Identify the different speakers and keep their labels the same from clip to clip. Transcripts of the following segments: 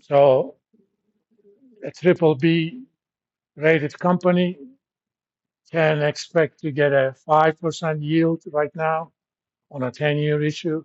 Speaker 1: So a triple B rated company can expect to get a 5% yield right now on a 10-year issue.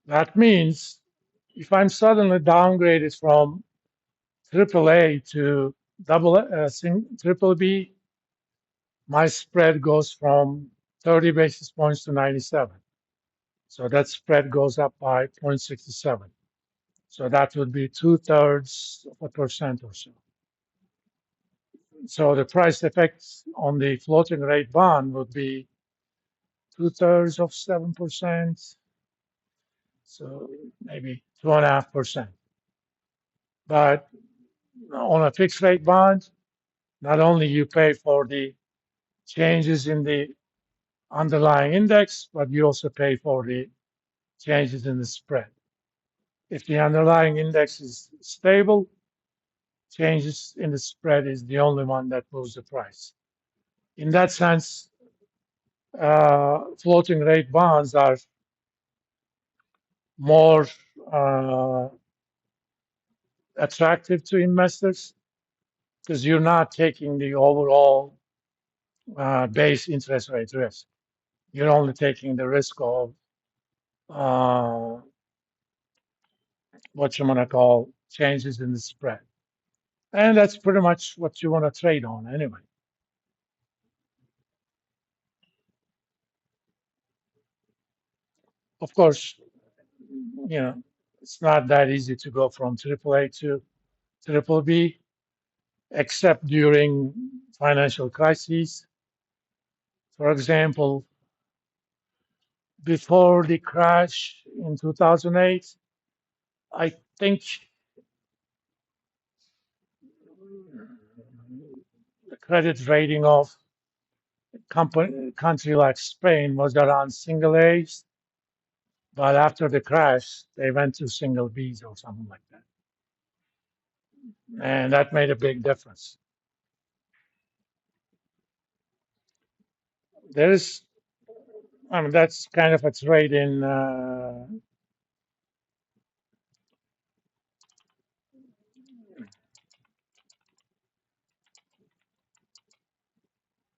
Speaker 1: That means if I'm suddenly downgraded from AAA to triple B, my spread goes from 30 basis points to 97. So that spread goes up by 0.67. So that would be two-thirds of a percent or so. So the price effect on the floating rate bond would be two-thirds of 7%. So maybe 2.5%. But on a fixed rate bond, not only you pay for the changes in the underlying index, but you also pay for the changes in the spread. If the underlying index is stable, changes in the spread is the only one that moves the price. In that sense, floating rate bonds are more uh, attractive to investors because you're not taking the overall base interest rate risk. You're only taking the risk of uh, what you want to call changes in the spread. And that's pretty much what you want to trade on anyway. Of course, you know, it's not that easy to go from AAA to triple B, except during financial crises. For example, before the crash in 2008, I think the credit rating of country like Spain was around single A's, but after the crash, they went to single B's or something like that. And that made a big difference. There is, I mean, that's kind of a trade in,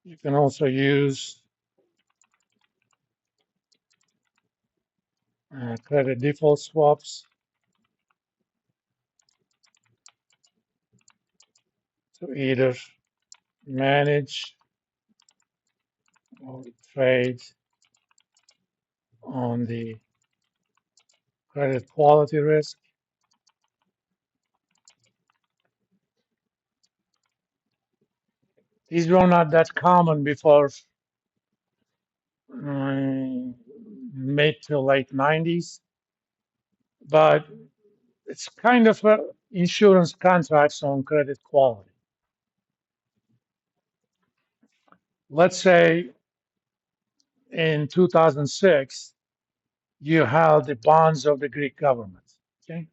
Speaker 1: you can also use credit default swaps to either manage or trade on the credit quality risk. These were not that common before mid to late 90s, but it's kind of insurance contracts on credit quality. Let's say in 2006, you held the bonds of the Greek government. Okay,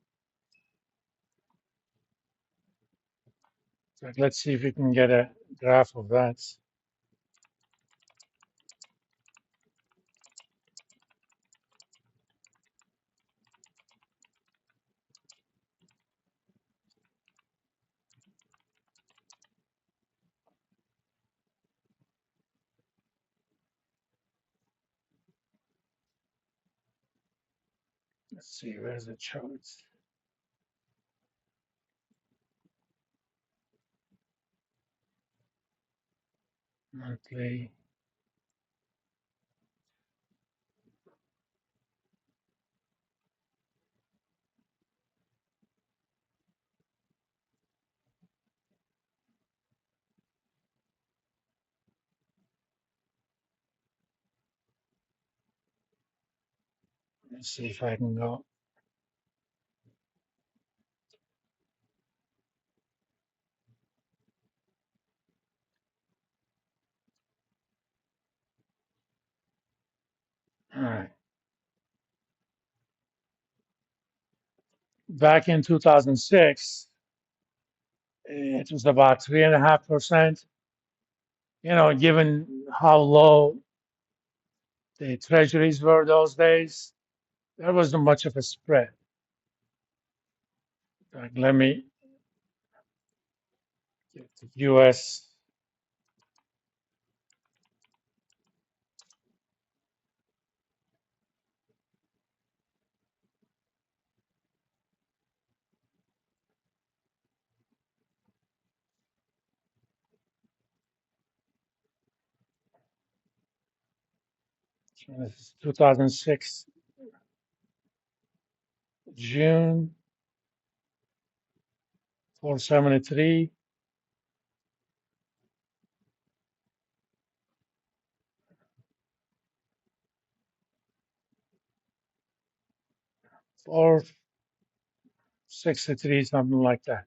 Speaker 1: so let's see if we can get a graph of that. Let's see, where's the charts? Monthly. Let's see if I can go. All right. Back in 2006, it was about 3.5%. You know, given how low the treasuries were those days, there wasn't much of a spread. Let me get the US. This is 2006, June, 473, 463, something like that.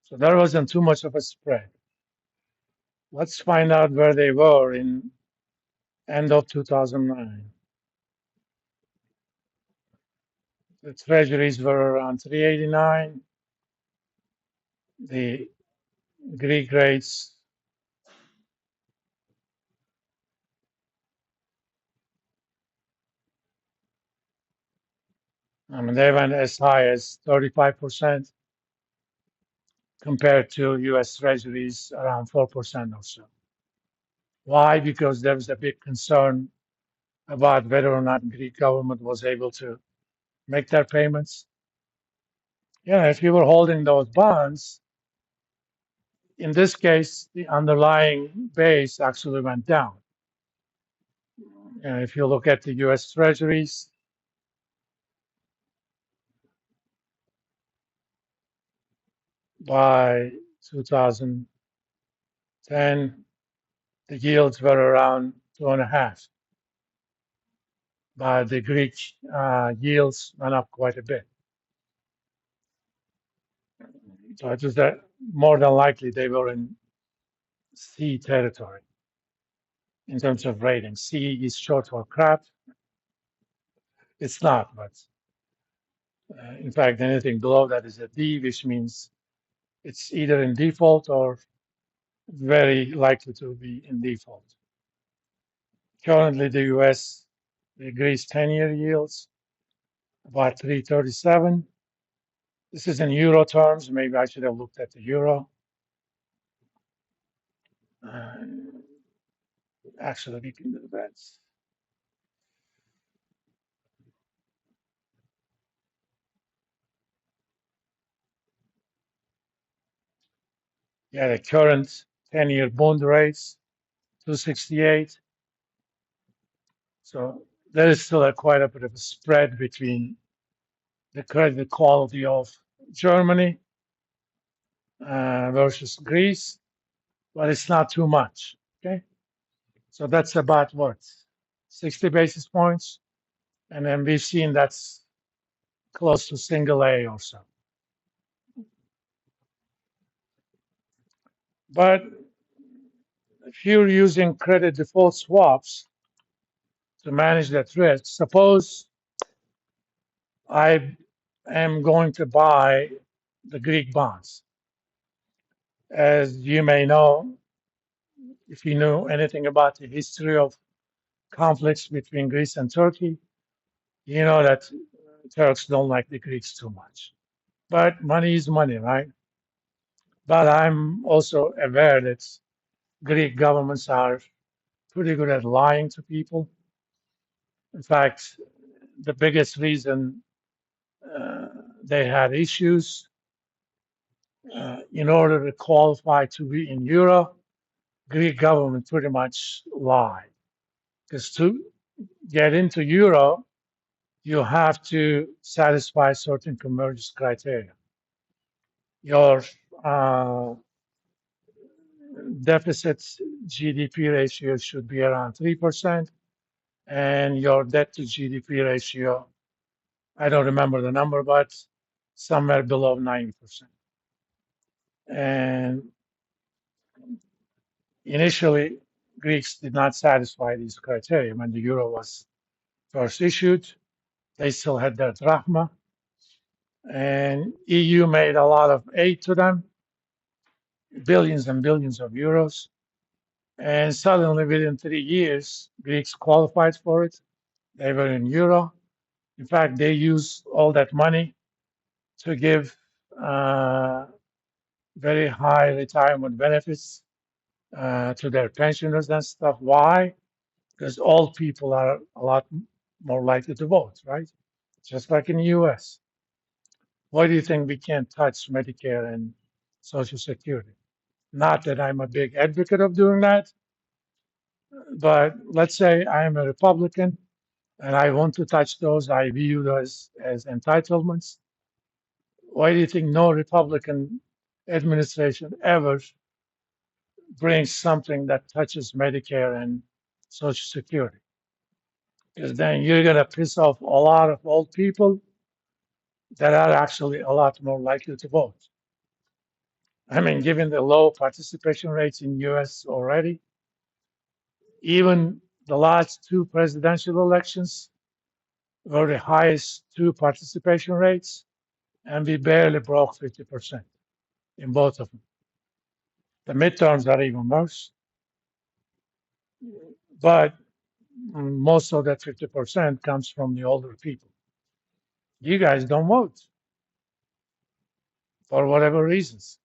Speaker 1: So there wasn't too much of a spread. Let's find out where they were in end of 2009. The treasuries were around 389. The Greek rates, I mean, they went as high as 35% compared to US treasuries around 4% or so. Why? Because there was a big concern about whether or not Greek government was able to make their payments. Yeah, if you were holding those bonds, in this case, the underlying base actually went down. And if you look at the US treasuries, by 2010, the yields were around 2.5, but the Greek yields went up quite a bit. So it was that more than likely they were in C territory in terms of rating. C is short for crap. It's not, but in fact, anything below that is a D, which means it's either in default or very likely to be in default. Currently, the US, the Greece 10-year yields about 337. This is in euro terms. Maybe I should have looked at the euro. Actually, we can do that. Yeah, the current 10-year bond rates, 268. So there is still quite a bit of a spread between the credit quality of Germany versus Greece, but it's not too much. Okay, so that's about what 60 basis points, and then we've seen that's close to single A or so. But if you're using credit default swaps to manage that risk, suppose I am going to buy the Greek bonds. As you may know, if you know anything about the history of conflicts between Greece and Turkey, you know that Turks don't like the Greeks too much. But money is money, right? But I'm also aware that Greek governments are pretty good at lying to people. In fact, the biggest reason they had issues in order to qualify to be in Euro, Greek government pretty much lied. Because to get into Euro, you have to satisfy certain convergence criteria. Your deficit GDP ratio should be around 3%, and your debt to GDP ratio, I don't remember the number, but somewhere below 90%. And initially, Greeks did not satisfy these criteria when the euro was first issued. They still had their drachma, and EU made a lot of aid to them, billions and billions of euros. And suddenly, within 3 years, Greeks qualified for it. They were in euro. In fact, they used all that money to give uh, very high retirement benefits to their pensioners and stuff. Why? Because old people are a lot more likely to vote, right? Just like in the US. Why do you think we can't touch Medicare and Social Security? Not that I'm a big advocate of doing that, but let's say I am a Republican and I want to touch those. I view those as entitlements. Why do you think no Republican administration ever brings something that touches Medicare and Social Security? Because then you're going to piss off a lot of old people that are actually a lot more likely to vote. I mean, given the low participation rates in US already, even the last two presidential elections were the highest two participation rates, and we barely broke 50% in both of them. The midterms are even worse, but most of that 50% comes from the older people. You guys don't vote for whatever reasons.